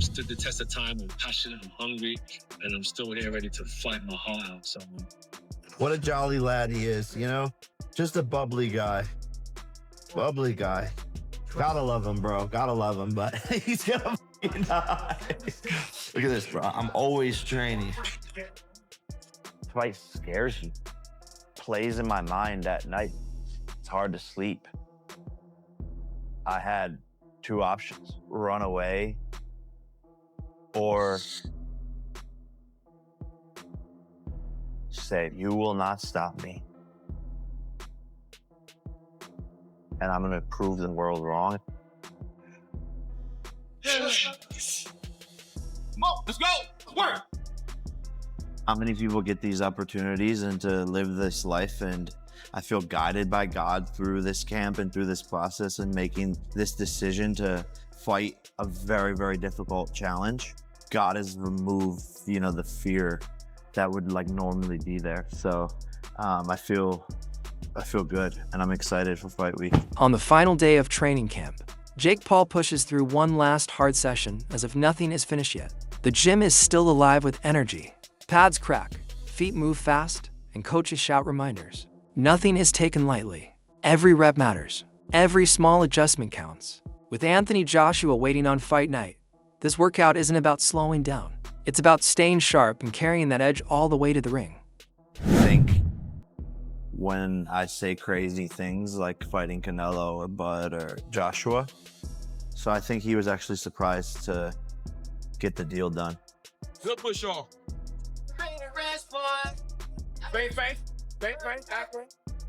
stood the test of time. I'm passionate, I'm hungry, and I'm still here ready to fight my heart out. So, what a jolly lad he is, you know? Just a bubbly guy. Bubbly guy. Gotta love him, bro. Gotta love him, but he's gonna fucking die. Look at this, bro. I'm always training. Fight scares you. Plays in my mind at night. It's hard to sleep. I had two options: run away or say, you will not stop me. And I'm gonna prove the world wrong. Come on, let's go. Work. How many people get these opportunities and to live this life? And I feel guided by God through this camp and through this process and making this decision to fight a very, very difficult challenge. God has removed, you know, the fear that would like normally be there. So I feel good and I'm excited for fight week. On the final day of training camp, Jake Paul pushes through one last hard session as if nothing is finished yet. The gym is still alive with energy. Pads crack, feet move fast, and coaches shout reminders. Nothing is taken lightly. Every rep matters. Every small adjustment counts. With Anthony Joshua waiting on fight night, this workout isn't about slowing down. It's about staying sharp and carrying that edge all the way to the ring. I think when I say crazy things like fighting Canelo or Bud or Joshua, so I think he was actually surprised to get the deal done. Good push off. Face.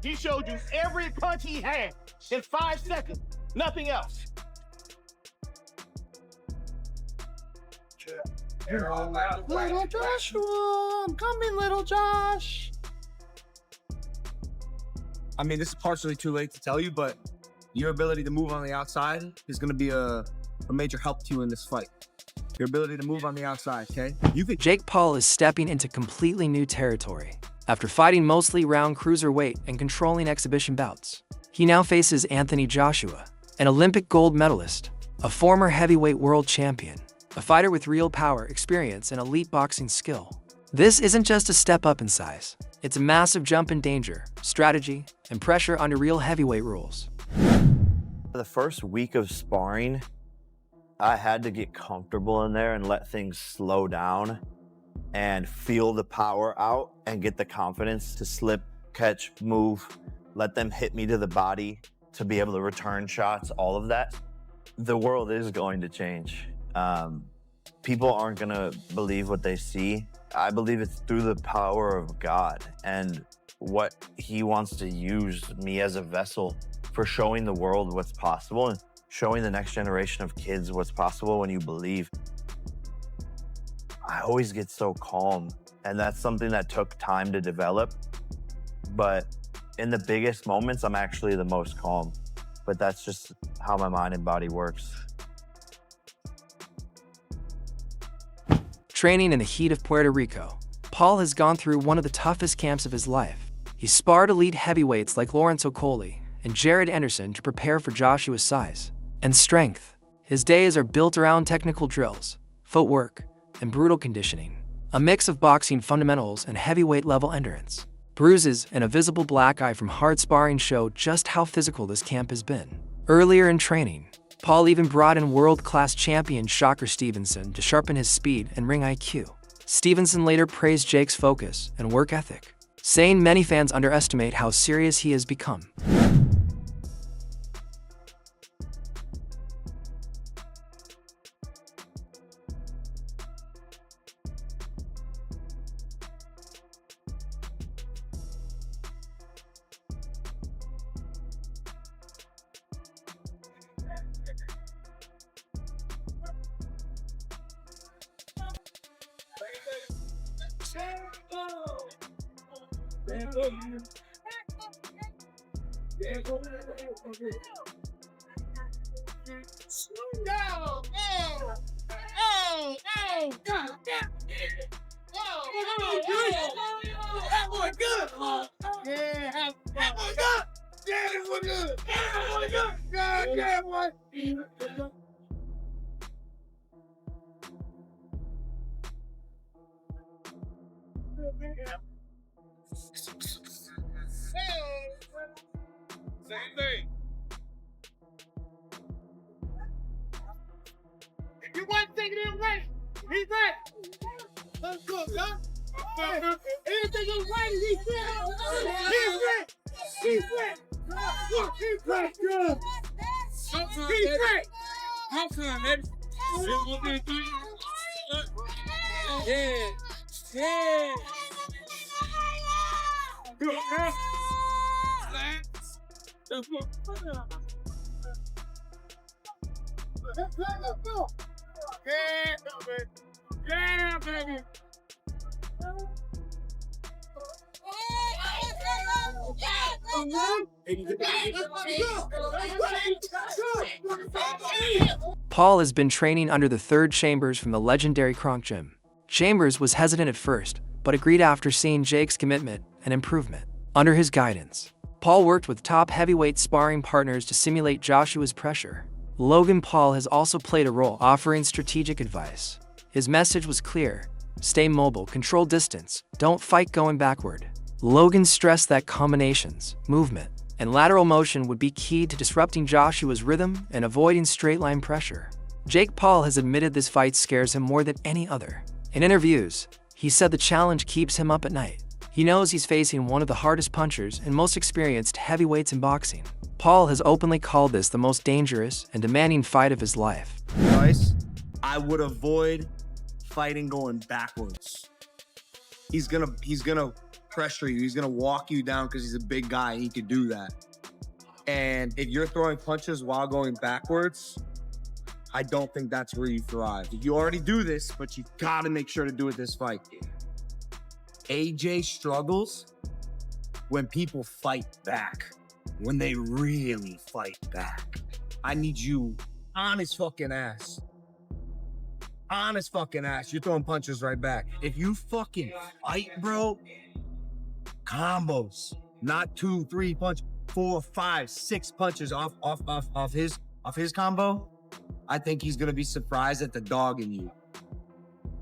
He showed you every punch he had in 5 seconds. Nothing else. Little Joshua, I'm coming, little Josh. I mean, this is partially too late to tell you, but your ability to move on the outside is going to be a major help to you in this fight. Your ability to move on the outside, okay? Jake Paul is stepping into completely new territory. After fighting mostly round cruiserweight and controlling exhibition bouts, he now faces Anthony Joshua, an Olympic gold medalist, a former heavyweight world champion, a fighter with real power, experience, and elite boxing skill. This isn't just a step up in size. It's a massive jump in danger, strategy, and pressure under real heavyweight rules. The first week of sparring, I had to get comfortable in there and let things slow down and feel the power out and get the confidence to slip, catch, move, let them hit me to the body, to be able to return shots, all of that. The world is going to change. People aren't gonna believe what they see. I believe it's through the power of God and what He wants to use me as a vessel for showing the world what's possible and showing the next generation of kids what's possible when you believe. I always get so calm, and that's something that took time to develop. But in the biggest moments, I'm actually the most calm. But that's just how my mind and body works. Training in the heat of Puerto Rico, Paul has gone through one of the toughest camps of his life. He sparred elite heavyweights like Lawrence Okolie and Jared Anderson to prepare for Joshua's size and strength. His days are built around technical drills, footwork, and brutal conditioning, a mix of boxing fundamentals and heavyweight level endurance. Bruises and a visible black eye from hard sparring show just how physical this camp has been. Earlier in training, Paul even brought in world-class champion Shocker Stevenson to sharpen his speed and ring IQ. Stevenson later praised Jake's focus and work ethic, saying many fans underestimate how serious he has become. Slow down. Oh, God damn. That boy good. Yeah, that boy good. Yeah, this one good. That boy good. God damn, boy. Same thing. If you want to take it away, he's right. Let's go, huh? Anything is right, he's right. He's right. He's right. He's right. He's right. How come, man? Yeah. Yeah. Yeah, baby. Paul has been training under the third Chambers from the legendary Kronk Gym. Chambers was hesitant at first, but agreed after seeing Jake's commitment and improvement. Under his guidance, Paul worked with top heavyweight sparring partners to simulate Joshua's pressure. Logan Paul has also played a role, offering strategic advice. His message was clear: stay mobile, control distance, don't fight going backward. Logan stressed that combinations, movement, and lateral motion would be key to disrupting Joshua's rhythm and avoiding straight-line pressure. Jake Paul has admitted this fight scares him more than any other. In interviews, he said the challenge keeps him up at night. He knows he's facing one of the hardest punchers and most experienced heavyweights in boxing. Paul has openly called this the most dangerous and demanding fight of his life. Guys, I would avoid fighting going backwards. He's gonna pressure you. He's gonna walk you down because he's a big guy. He could do that. And if you're throwing punches while going backwards, I don't think that's where you thrive. You already do this, but you gotta make sure to do it this fight. AJ struggles when people fight back, when they really fight back. I need you on his fucking ass. On his fucking ass. You're throwing punches right back. If you fucking fight, bro, combos, not 2, 3 punch, 4, 5, 6 punches off his combo, I think he's gonna be surprised at the dog in you.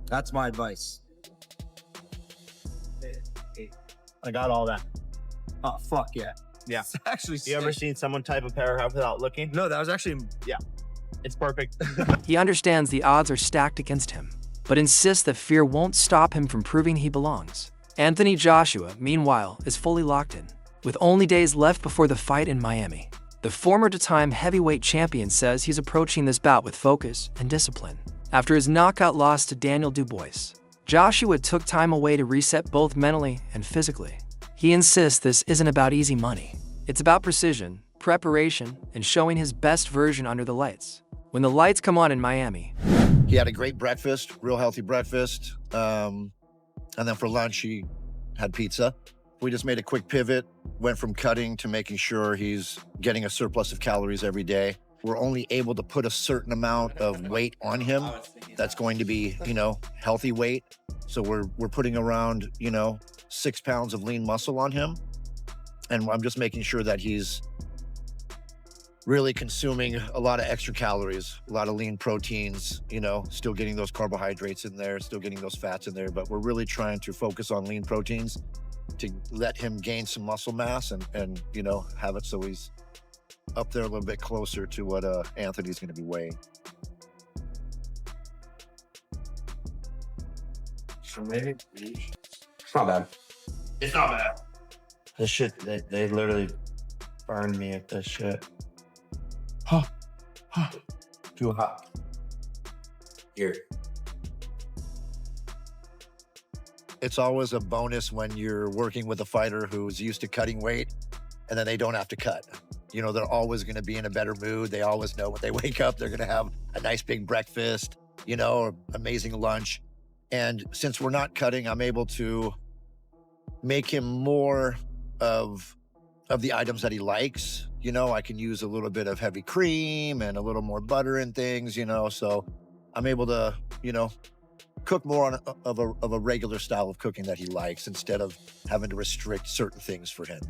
That's my advice. I got all that. Oh, fuck yeah. Yeah. It's actually You ever sick. seen someone type a paragraph without looking? No, that was actually... It's perfect. He understands the odds are stacked against him, but insists that fear won't stop him from proving he belongs. Anthony Joshua, meanwhile, is fully locked in. With only days left before the fight in Miami, the former two-time heavyweight champion says he's approaching this bout with focus and discipline. After his knockout loss to Daniel Dubois, Joshua took time away to reset both mentally and physically. He insists this isn't about easy money. It's about precision, preparation, and showing his best version under the lights. When the lights come on in Miami, he had a great breakfast, real healthy breakfast. And then for lunch, he had pizza. We just made a quick pivot, went from cutting to making sure he's getting a surplus of calories every day. We're only able to put a certain amount of weight on him that's going to be, healthy weight. So we're putting around, 6 pounds of lean muscle on him. And I'm just making sure that he's really consuming a lot of extra calories, a lot of lean proteins, still getting those carbohydrates in there, still getting those fats in there. But we're really trying to focus on lean proteins to let him gain some muscle mass and have it so he's up there a little bit closer to what Anthony's going to be weighing. So maybe it's not bad. It's not bad. This shit, they literally burned me at this shit. Too hot. Here. It's always a bonus when you're working with a fighter who's used to cutting weight and then they don't have to cut. They're always going to be in a better mood. They always know when they wake up, they're going to have a nice big breakfast, amazing lunch. And since we're not cutting, I'm able to make him more of the items that he likes. I can use a little bit of heavy cream and a little more butter and things, so I'm able to, cook more of a regular style of cooking that he likes instead of having to restrict certain things for him,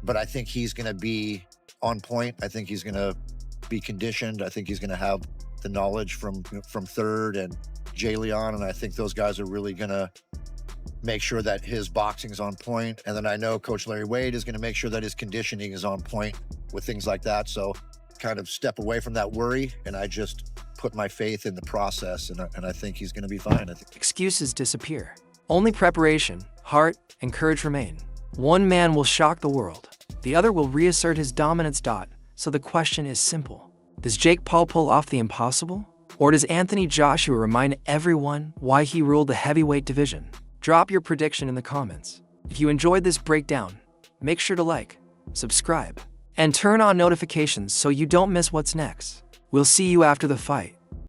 But I think he's going to be on point. I think he's going to be conditioned. I think he's going to have the knowledge from Third and Jay Leon, and I think those guys are really going to make sure that his boxing's on point. And then I know Coach Larry Wade is going to make sure that his conditioning is on point with things like that. So kind of step away from that worry, and I just put my faith in the process, and I think he's going to be fine. I think. Excuses disappear. Only preparation, heart, and courage remain. One man will shock the world. The other will reassert his dominance. So the question is simple. Does Jake Paul pull off the impossible? Or does Anthony Joshua remind everyone why he ruled the heavyweight division? Drop your prediction in the comments. If you enjoyed this breakdown, make sure to like, subscribe, and turn on notifications so you don't miss what's next. We'll see you after the fight.